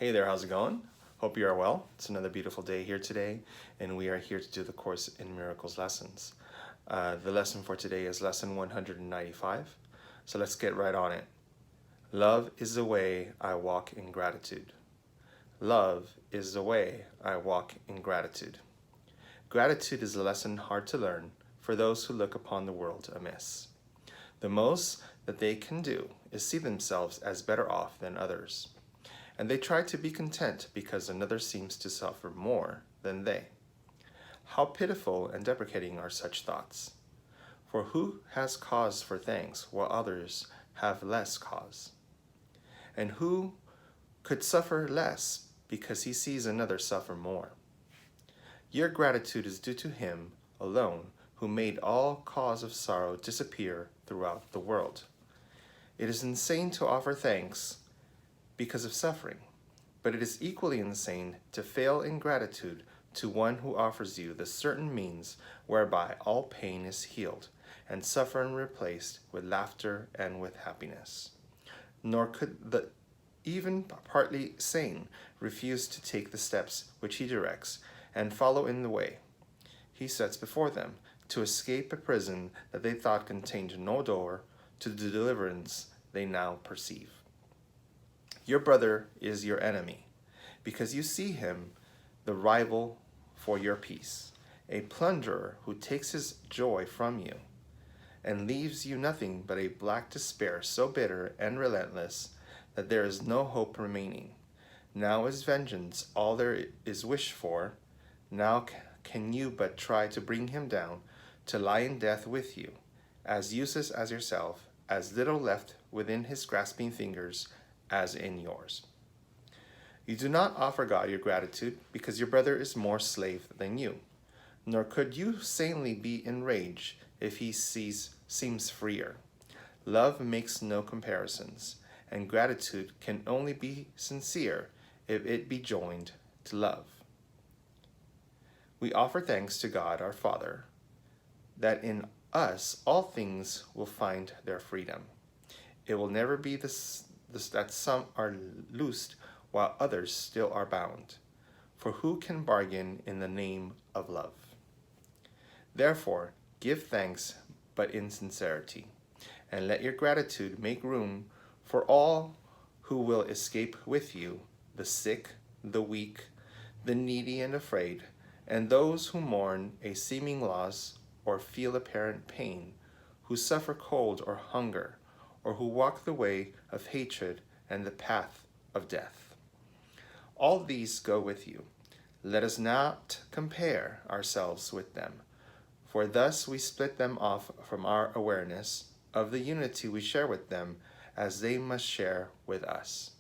Hey there, how's it going? Hope you are well. It's another beautiful day here today, and we are here to do the Course in Miracles lessons. The lesson for today is lesson 195, so let's get right on it. Love is the way I walk in gratitude. Love is the way I walk in gratitude. Gratitude is a lesson hard to learn for those who look upon the world amiss. The most that they can do is see themselves as better off than others, and they try to be content because another seems to suffer more than they. How pitiful and deprecating are such thoughts! For who has cause for thanks while others have less cause? And who could suffer less because he sees another suffer more? Your gratitude is due to him alone who made all cause of sorrow disappear throughout the world. It is insane to offer thanks because of suffering, but it is equally insane to fail in gratitude to one who offers you the certain means whereby all pain is healed and suffering replaced with laughter and with happiness. Nor could the even partly sane refuse to take the steps which he directs and follow in the way he sets before them to escape a prison that they thought contained no door to the deliverance they now perceive. Your brother is your enemy, because you see him the rival for your peace, a plunderer who takes his joy from you, and leaves you nothing but a black despair so bitter and relentless that there is no hope remaining. Now is vengeance all there is wished for. Now can you but try to bring him down, to lie in death with you, as useless as yourself, as little left within his grasping fingers as in yours. You do not offer God your gratitude because your brother is more slave than you, nor could you sanely be enraged if he seems freer. Love makes no comparisons, and gratitude can only be sincere if it be joined to love. We offer thanks to God our Father, that in us all things will find their freedom. It will never be that some are loosed while others still are bound. For who can bargain in the name of love? Therefore, give thanks, but in sincerity, and let your gratitude make room for all who will escape with you, the sick, the weak, the needy and afraid, and those who mourn a seeming loss or feel apparent pain, who suffer cold or hunger, or who walk the way of hatred and the path of death. All these go with you. Let us not compare ourselves with them, for thus we split them off from our awareness of the unity we share with them as they must share with us.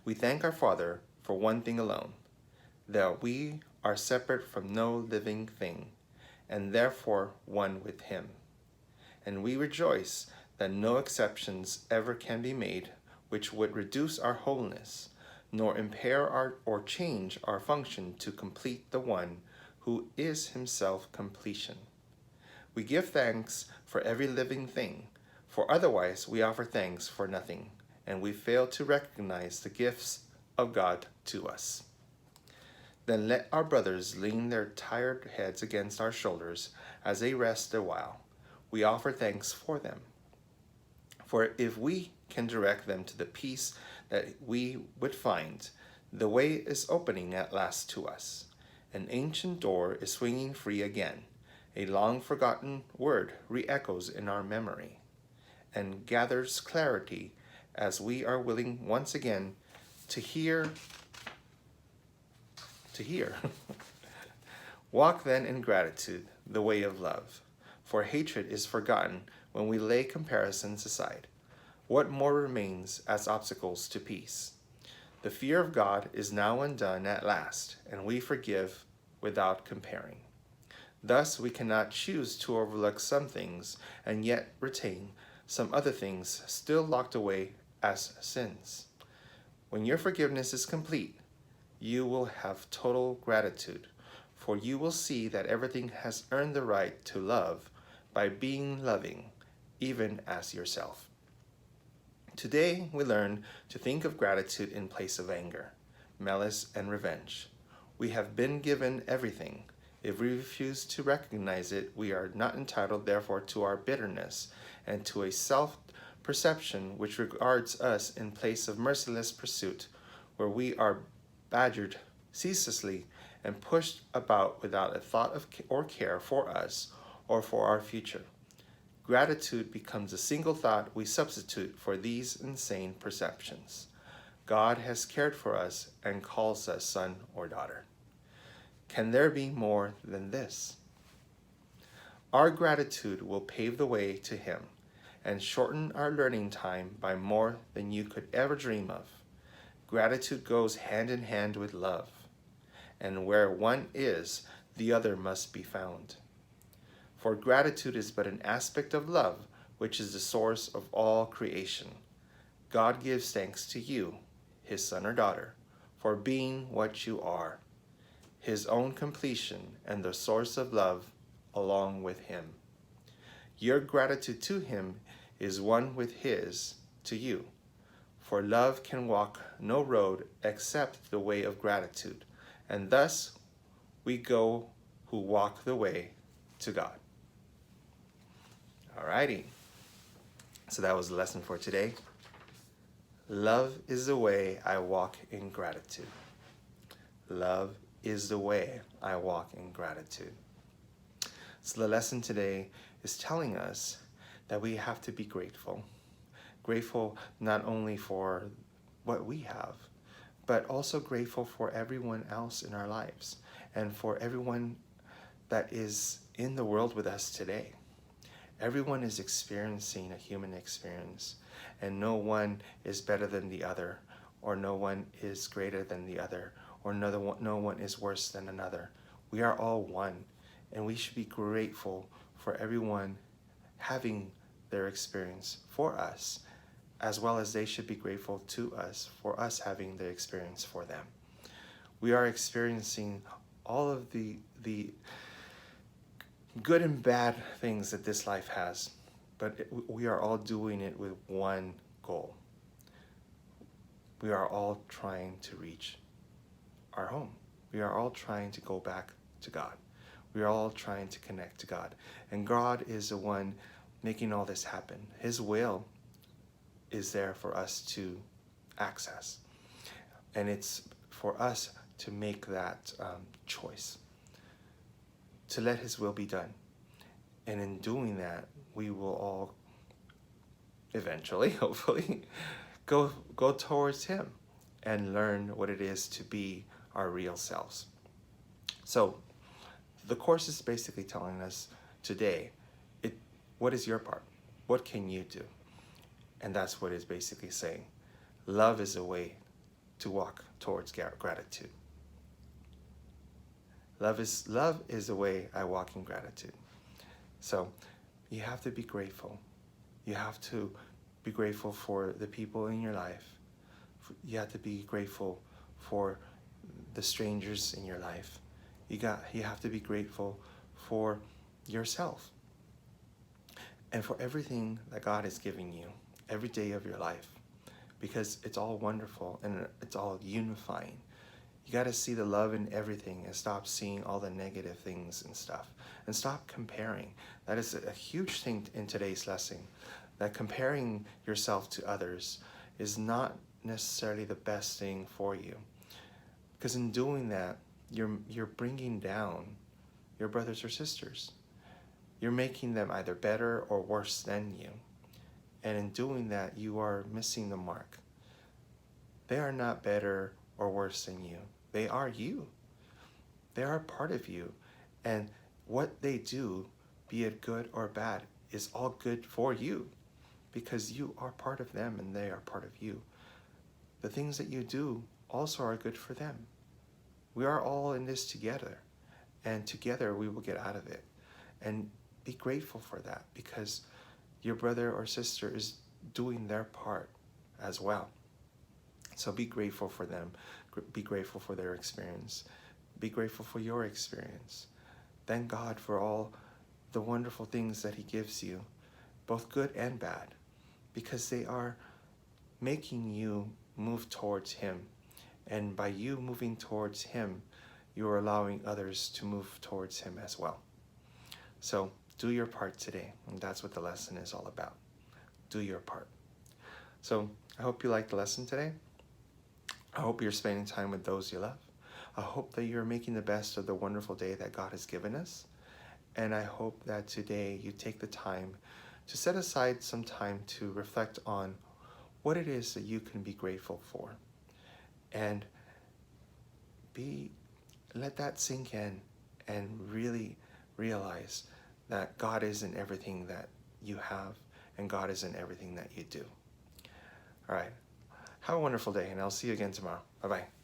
We thank our Father for one thing alone, that we are separate from no living thing, and therefore one with him. And we rejoice that no exceptions ever can be made which would reduce our wholeness, nor impair or change our function to complete the one who is himself completion. We give thanks for every living thing, for otherwise we offer thanks for nothing, and we fail to recognize the gifts of God to us. Then let our brothers lean their tired heads against our shoulders as they rest a while. We offer thanks for them. For if we can direct them to the peace that we would find, the way is opening at last to us. An ancient door is swinging free again. A long-forgotten word re-echoes in our memory and gathers clarity as we are willing once again to hear. Walk then in gratitude, the way of love, for hatred is forgotten when we lay comparisons aside. What more remains as obstacles to peace? The fear of God is now undone at last, and we forgive without comparing. Thus we cannot choose to overlook some things and yet retain some other things still locked away as sins. When your forgiveness is complete, you will have total gratitude, for you will see that everything has earned the right to love by being loving, even as yourself. Today, we learn to think of gratitude in place of anger, malice, and revenge. We have been given everything. If we refuse to recognize it, we are not entitled, therefore, to our bitterness and to a self-perception which regards us in place of merciless pursuit, where we are badgered ceaselessly and pushed about without a thought of or care for us or for our future. Gratitude becomes a single thought we substitute for these insane perceptions. God has cared for us and calls us son or daughter. Can there be more than this? Our gratitude will pave the way to Him and shorten our learning time by more than you could ever dream of. Gratitude goes hand in hand with love, and where one is, the other must be found. For gratitude is but an aspect of love, which is the source of all creation. God gives thanks to you, His son or daughter, for being what you are, His own completion and the source of love along with Him. Your gratitude to Him is one with His to you, for love can walk no road except the way of gratitude, and thus we go who walk the way to God. Alrighty, so that was the lesson for today. Love is the way I walk in gratitude. Love is the way I walk in gratitude. So the lesson today is telling us that we have to be grateful. Grateful not only for what we have, but also grateful for everyone else in our lives and for everyone that is in the world with us today. Everyone is experiencing a human experience, and no one is better than the other, or no one is greater than the other, or no one is worse than another. We are all one, and we should be grateful for everyone having their experience for us, as well as they should be grateful to us for us having the experience for them. We are experiencing all of the good and bad things that this life has, but we are all doing it with one goal. We are all trying to reach our home. We are all trying to go back to God. We are all trying to connect to God. And God is the one making all this happen. His will is there for us to access. And it's for us to make that choice, to let His will be done. And in doing that, we will all eventually, hopefully, go towards Him and learn what it is to be our real selves. So the Course is basically telling us today, what is your part? What can you do? And that's what it's basically saying. Love is a way to walk towards gratitude. Love is the way I walk in gratitude. So you have to be grateful. You have to be grateful for the people in your life. You have to be grateful for the strangers in your life. You have to be grateful for yourself and for everything that God is giving you every day of your life, because it's all wonderful and it's all unifying. You got to see the love in everything and stop seeing all the negative things and stuff, and stop comparing. That is a huge thing in today's lesson, that comparing yourself to others is not necessarily the best thing for you, because in doing that, you're bringing down your brothers or sisters. You're making them either better or worse than you. And in doing that, you are missing the mark. They are not better or worse than you. They are you. They are part of you. And what they do, be it good or bad, is all good for you, because you are part of them and they are part of you. The things that you do also are good for them. We are all in this together, and together we will get out of it. And be grateful for that, because your brother or sister is doing their part as well. So be grateful for them. Be grateful for their experience. Be grateful for your experience. Thank God for all the wonderful things that He gives you, both good and bad, because they are making you move towards Him. And by you moving towards Him, you're allowing others to move towards Him as well. So do your part today. And that's what the lesson is all about. Do your part. So I hope you liked the lesson today. I hope you're spending time with those you love. I hope that you're making the best of the wonderful day that God has given us. And I hope that today you take the time to set aside some time to reflect on what it is that you can be grateful for. And let that sink in and really realize that God is in everything that you have and God is in everything that you do. All right. Have a wonderful day, and I'll see you again tomorrow. Bye-bye.